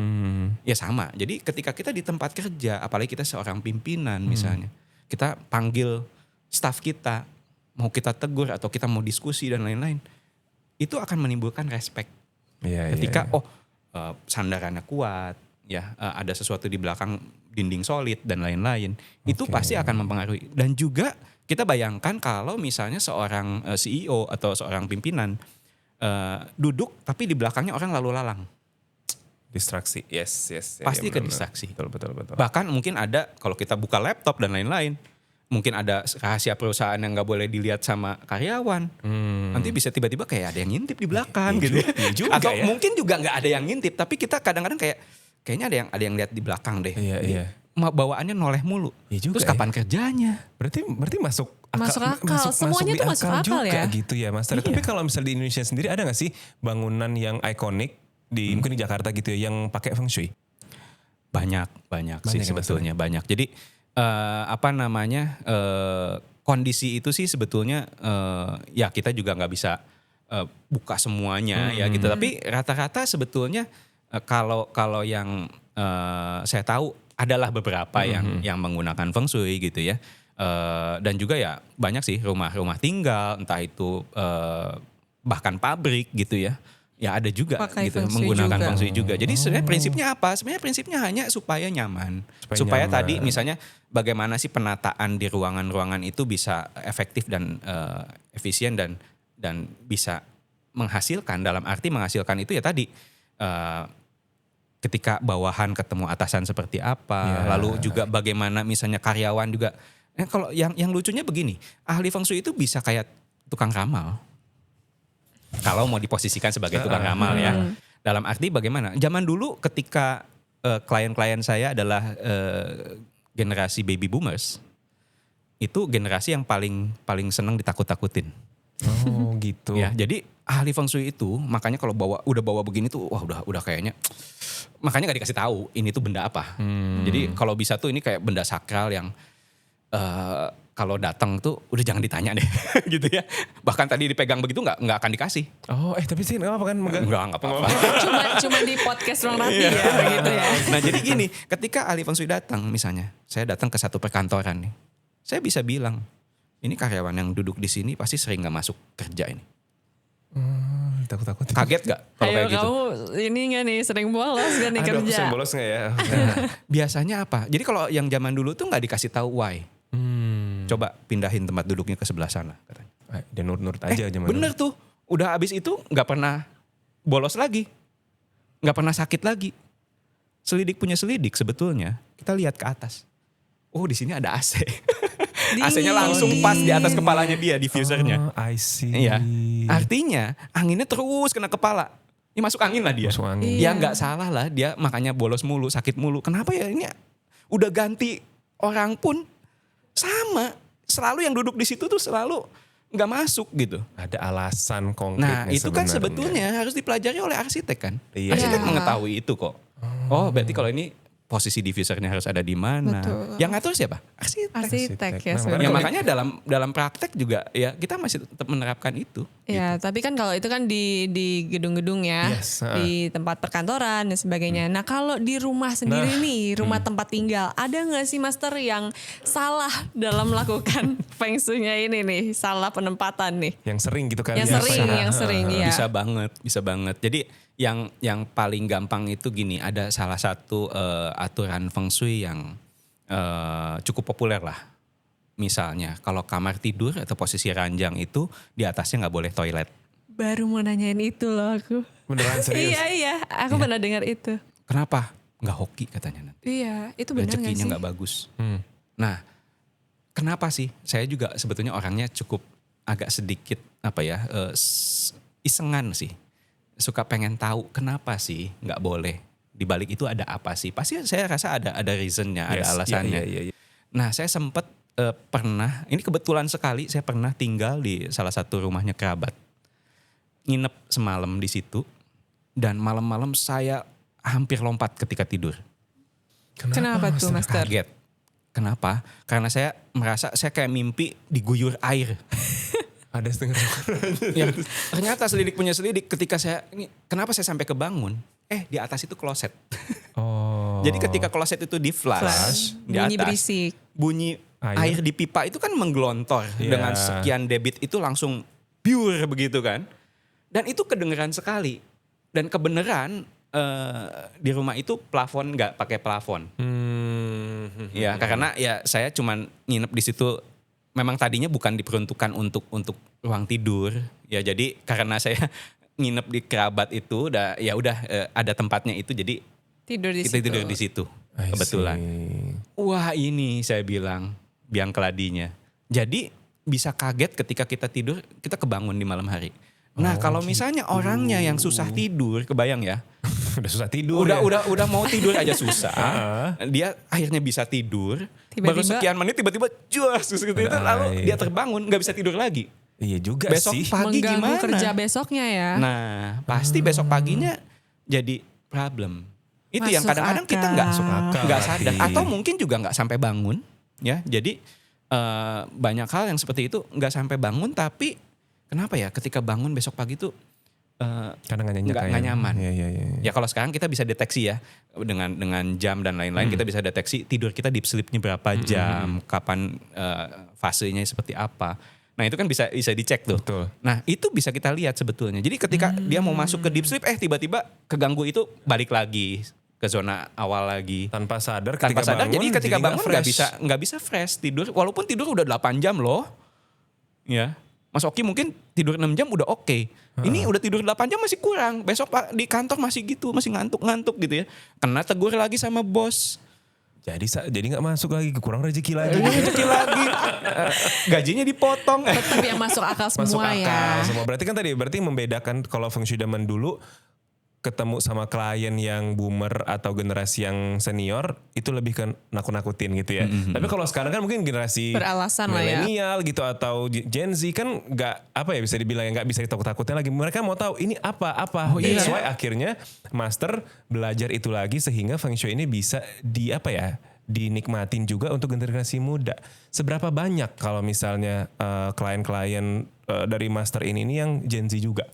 Speaker 1: Ya sama. Jadi ketika kita di tempat kerja, apalagi kita seorang pimpinan misalnya, kita panggil staf kita, mau kita tegur atau kita mau diskusi dan lain-lain, itu akan menimbulkan respect. Ketika sandarannya kuat, ya ada sesuatu di belakang dinding solid dan lain-lain, itu pasti akan mempengaruhi. Dan juga kita bayangkan kalau misalnya seorang CEO atau seorang pimpinan duduk tapi di belakangnya orang lalu lalang.
Speaker 3: distraksi. Yes.
Speaker 1: Pasti
Speaker 3: Ya,
Speaker 1: ke
Speaker 3: benar.
Speaker 1: distraksi.
Speaker 3: Betul.
Speaker 1: Bahkan mungkin ada kalau kita buka laptop dan lain-lain, mungkin ada rahasia perusahaan yang nggak boleh dilihat sama karyawan. Nanti bisa tiba-tiba kayak ada yang ngintip di belakang gitu.
Speaker 3: Iya juga
Speaker 1: Atau
Speaker 3: ya.
Speaker 1: mungkin juga nggak ada yang ngintip, tapi kita kadang-kadang kayaknya ada yang lihat di belakang deh.
Speaker 3: Iya.
Speaker 1: Bawaannya noleh mulu.
Speaker 3: Iya juga
Speaker 1: Terus kapan kerjanya?
Speaker 3: Berarti masuk
Speaker 2: Masuk akal. Semuanya
Speaker 3: di
Speaker 2: tuh masuk akal
Speaker 3: juga
Speaker 2: ya.
Speaker 3: gitu ya Master.
Speaker 1: Iya.
Speaker 3: Tapi kalau misalnya di Indonesia sendiri ada gak sih bangunan yang ikonik mungkin di Jakarta gitu ya yang pakai feng shui?
Speaker 1: Banyak sih
Speaker 3: ya,
Speaker 1: sebetulnya banyak. Jadi kondisi itu sih sebetulnya ya kita juga nggak bisa buka semuanya ya gitu. Tapi rata-rata sebetulnya kalau yang saya tahu adalah beberapa yang menggunakan feng shui gitu ya. Dan juga ya banyak sih rumah-rumah tinggal, entah itu bahkan pabrik gitu ya. Ya ada juga
Speaker 2: Pakai
Speaker 1: gitu
Speaker 2: feng shui
Speaker 1: menggunakan
Speaker 2: juga.
Speaker 1: feng shui juga. Jadi sebenarnya prinsipnya apa? Sebenarnya prinsipnya hanya supaya nyaman. Supaya
Speaker 3: nyaman.
Speaker 1: tadi misalnya bagaimana sih penataan di ruangan-ruangan itu bisa efektif dan efisien dan bisa menghasilkan, dalam arti menghasilkan itu ya tadi ketika bawahan ketemu atasan seperti apa, lalu juga bagaimana misalnya karyawan juga. Kalau yang lucunya begini, ahli feng shui itu bisa kayak tukang ramal. Kalau mau diposisikan sebagai tukang ramal ya. Dalam arti bagaimana? Zaman dulu ketika klien-klien saya adalah generasi baby boomers, itu generasi yang paling senang ditakut-takutin.
Speaker 3: Oh gitu.
Speaker 1: Ya, jadi ahli feng shui itu makanya kalau udah bawa begini tuh wah udah kayaknya makanya nggak dikasih tahu ini tuh benda apa. Jadi kalau bisa tuh ini kayak benda sakral yang kalau datang tuh udah jangan ditanya deh gitu ya. Bahkan tadi dipegang begitu nggak akan dikasih.
Speaker 3: Oh tapi sih nggak apa kan megang?
Speaker 1: Nggak apa-apa.
Speaker 2: cuma di podcast Ruang Rati ya gitu ya.
Speaker 1: Nah jadi gini, ketika ahli feng shui datang misalnya, saya datang ke satu perkantoran nih, saya bisa bilang ini karyawan yang duduk di sini pasti sering nggak masuk kerja ini.
Speaker 3: Takut-takut.
Speaker 1: Kaget gak kalau
Speaker 2: Ayo
Speaker 1: kayak gitu?
Speaker 2: kamu ini gak nih sering bolos gak nih
Speaker 3: Aduh, aku
Speaker 2: kerja?
Speaker 3: sering bolos gak ya?
Speaker 1: Biasanya apa? Jadi kalau yang zaman dulu tuh nggak dikasih tahu why. Coba pindahin tempat duduknya ke sebelah sana katanya.
Speaker 3: Dan nurut-nurut aja zaman
Speaker 1: Bener tuh, udah abis itu nggak pernah bolos lagi, nggak pernah sakit lagi. Selidik punya selidik sebetulnya kita lihat ke atas. Oh di sini ada AC. AC-nya langsung pas di atas kepalanya dia, diffusernya.
Speaker 3: I see.
Speaker 1: Iya. Artinya anginnya terus kena kepala. Ini masuk angin lah dia.
Speaker 3: Masuk angin.
Speaker 1: Ya nggak salah lah dia makanya bolos mulu, sakit mulu. Kenapa ya ini udah ganti orang pun sama. Selalu yang duduk di situ tuh selalu nggak masuk gitu.
Speaker 3: Ada alasan konkretnya
Speaker 1: Nah itu kan
Speaker 3: sebenarnya.
Speaker 1: sebetulnya harus dipelajari oleh arsitek kan.
Speaker 3: Iya.
Speaker 1: Arsitek
Speaker 2: Iya.
Speaker 1: mengetahui itu kok. Oh berarti kalau ini posisi diffusernya harus ada di mana.
Speaker 2: Betul.
Speaker 1: Yang ngatur siapa? Arsitek.
Speaker 2: Arsitek ya
Speaker 3: Nah,
Speaker 2: sebenarnya.
Speaker 1: Ya makanya dalam praktek juga ya kita masih tetap menerapkan itu.
Speaker 2: Ya, tapi kan kalau itu kan di gedung-gedung ya,
Speaker 3: Yes,
Speaker 2: di tempat perkantoran dan sebagainya. Nah, kalau di rumah sendiri nih, rumah tempat tinggal, ada nggak sih Master yang salah dalam melakukan feng shui-nya ini nih, salah penempatan nih?
Speaker 3: Yang sering gitu kan.
Speaker 2: Yang sering, ya.
Speaker 1: Bisa banget. Jadi yang paling gampang itu gini, ada salah satu aturan feng shui yang cukup populer lah. Misalnya kalau kamar tidur atau posisi ranjang itu di atasnya nggak boleh toilet.
Speaker 2: Baru mau nanyain itu loh aku.
Speaker 3: Beneran serius?
Speaker 2: Iya, aku pernah dengar itu.
Speaker 1: Kenapa? Nggak hoki katanya nanti.
Speaker 2: Iya, itu benar nggak
Speaker 1: Rezekinya
Speaker 2: sih?
Speaker 1: nggak bagus. Nah, kenapa sih? Saya juga sebetulnya orangnya cukup agak sedikit isengan sih. Suka pengen tahu kenapa sih nggak boleh. Di balik itu ada apa sih? Pasti saya rasa ada reasonnya, ada alasannya.
Speaker 3: Iya.
Speaker 1: Nah, saya sempat pernah, ini kebetulan sekali saya pernah tinggal di salah satu rumahnya kerabat. Nginep semalam di situ dan malam-malam saya hampir lompat ketika tidur.
Speaker 2: Kenapa tuh Master?
Speaker 1: Kaget. Kenapa? Karena saya merasa saya kayak mimpi diguyur air.
Speaker 3: Ada setengah.
Speaker 1: Ya, ternyata selidik punya selidik ketika kenapa saya sampai kebangun? Di atas itu kloset.
Speaker 3: Oh.
Speaker 1: Jadi ketika kloset itu di flash, di
Speaker 2: Bunyi
Speaker 1: atas,
Speaker 2: berisik.
Speaker 1: bunyi air di pipa itu kan menggelontor dengan sekian debit itu langsung pure begitu kan. Dan itu kedengeran sekali. Dan kebenaran di rumah itu plafon nggak pakai plafon. Ya karena ya saya cuman nginep di situ. Memang tadinya bukan diperuntukkan untuk ruang tidur. Ya jadi karena saya nginep di kerabat itu udah ada tempatnya itu jadi
Speaker 2: Tidur di
Speaker 1: kita
Speaker 2: situ.
Speaker 1: tidur di situ kebetulan. Wah ini saya bilang biang keladinya. Jadi bisa kaget ketika kita tidur kita kebangun di malam hari. Nah kalau misalnya orangnya yang susah tidur, kebayang ya?
Speaker 3: Udah susah tidur.
Speaker 1: Udah mau tidur aja susah. Dia akhirnya bisa tidur. Baru
Speaker 2: Tiba-tiba-
Speaker 1: sekian menit tiba-tiba juas gitu, lalu dia terbangun nggak bisa tidur lagi.
Speaker 3: Iya juga
Speaker 1: Besok
Speaker 3: sih.
Speaker 1: pagi
Speaker 2: Mengganggu
Speaker 1: gimana?
Speaker 2: kerja besoknya ya.
Speaker 1: Nah pasti besok paginya jadi problem. Itu yang
Speaker 2: Masuk
Speaker 1: kadang-kadang kita
Speaker 2: akal.
Speaker 1: nggak
Speaker 3: Masuk akal,
Speaker 1: sadar
Speaker 3: Rati.
Speaker 1: atau mungkin juga nggak sampai bangun ya. Jadi banyak hal yang seperti itu nggak sampai bangun tapi kenapa ya ketika bangun besok pagi tuh
Speaker 3: Karena nggak nyenyak
Speaker 1: nggak nyaman.
Speaker 3: Iya.
Speaker 1: Ya kalau sekarang kita bisa deteksi ya dengan jam dan lain-lain kita bisa deteksi tidur kita deep sleep-nya berapa jam, kapan fasenya seperti apa. Nah itu kan bisa dicek tuh.
Speaker 3: Betul.
Speaker 1: Nah itu bisa kita lihat sebetulnya. Jadi ketika dia mau masuk ke deep sleep, tiba-tiba keganggu itu balik lagi ke zona awal lagi.
Speaker 3: Tanpa sadar
Speaker 1: Tanpa
Speaker 3: ketika
Speaker 1: sadar.
Speaker 3: bangun.
Speaker 1: Jadi ketika
Speaker 3: nggak
Speaker 1: bangun
Speaker 3: fresh.
Speaker 1: nggak bisa fresh tidur. Walaupun tidur udah 8 jam loh. Ya. Mas Oki mungkin tidur 6 jam udah oke. Ini udah tidur 8 jam masih kurang. Besok di kantor masih gitu, masih ngantuk-ngantuk gitu ya. Kena tegur lagi sama bos.
Speaker 3: Jadi nggak masuk lagi, kurang rezeki lagi.
Speaker 1: Gajinya dipotong.
Speaker 2: Tetap yang masuk akal semua ya.
Speaker 3: Semua berarti membedakan kalau feng shui zaman dulu ketemu sama klien yang boomer atau generasi yang senior itu lebih ke nakut-nakutin gitu ya. Tapi kalau sekarang kan mungkin generasi
Speaker 2: Beralasan lah ya.
Speaker 3: milenial gitu atau Gen Z kan nggak bisa dibilang nggak bisa ditakut-takutin lagi. Mereka mau tahu ini apa. That's why akhirnya master belajar itu lagi sehingga feng shui ini bisa dinikmatin juga untuk generasi muda. Seberapa banyak kalau misalnya klien-klien dari master ini yang Gen Z juga?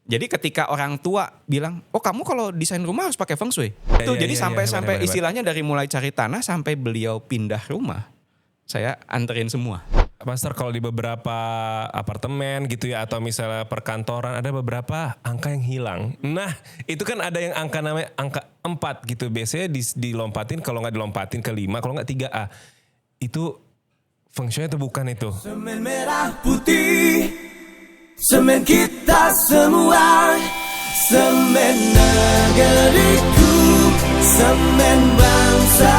Speaker 1: Jadi ketika orang tua bilang, oh kamu kalau desain rumah harus pakai feng shui. Jadi sampai istilahnya dari mulai cari tanah sampai beliau pindah rumah, saya anterin semua.
Speaker 3: Master, kalau di beberapa apartemen gitu ya atau misalnya perkantoran ada beberapa angka yang hilang. Nah itu kan ada yang angka namanya angka 4 gitu. Biasanya dilompatin, kalau nggak dilompatin ke 5, kalau nggak 3A. Itu feng shui atau bukan itu?
Speaker 4: Semen merah putih, semen kita semua, semen negeriku, semen bangsa.